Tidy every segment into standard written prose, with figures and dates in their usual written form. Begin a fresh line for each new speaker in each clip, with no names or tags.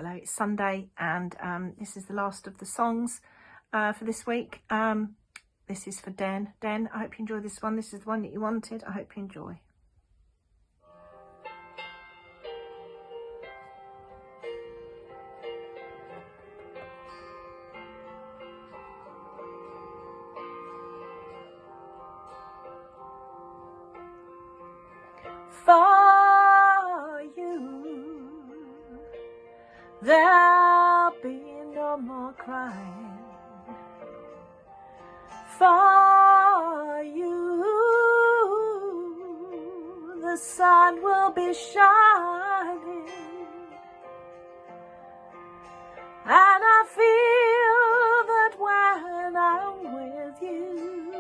Hello, it's Sunday, and this is the last of the songs for this week. This is for Den. Den, I hope you enjoy this one. This is the one that you wanted. I hope you enjoy. For you, there'll be no more crying. For you, the sun will be shining, and I feel that when I'm with you,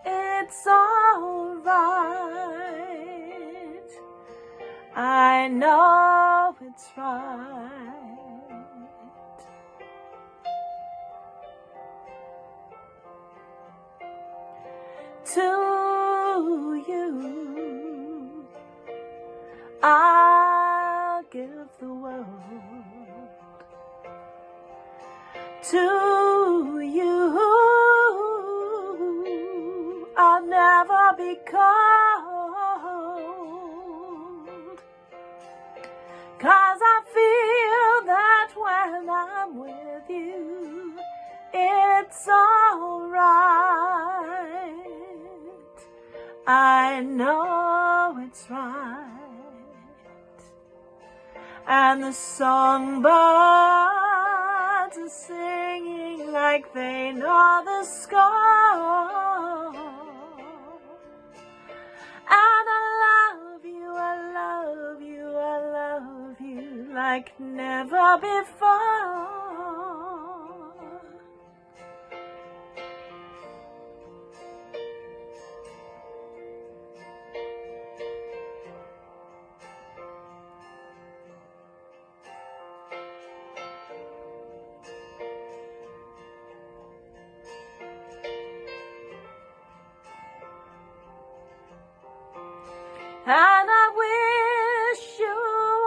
it's alright. I know it's right. To you, I'll give the world. To you, I'll never be cold. 'Cause I feel that when I'm with you, it's alright. I know it's right. And the songbirds are singing like they know the score. And I love you, I love you, I love you like never before. And I wish you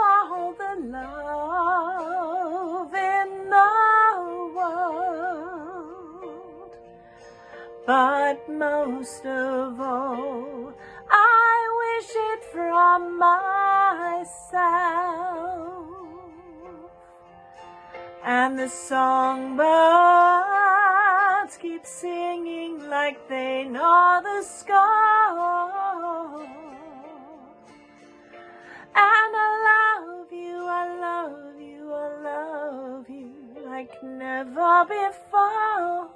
all the love in the world. But most of all, I wish it from myself. And the songbirds keep singing like they know the score. And I love you, I love you, I love you like never before.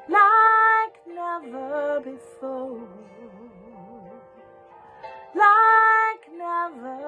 Like never before. Like never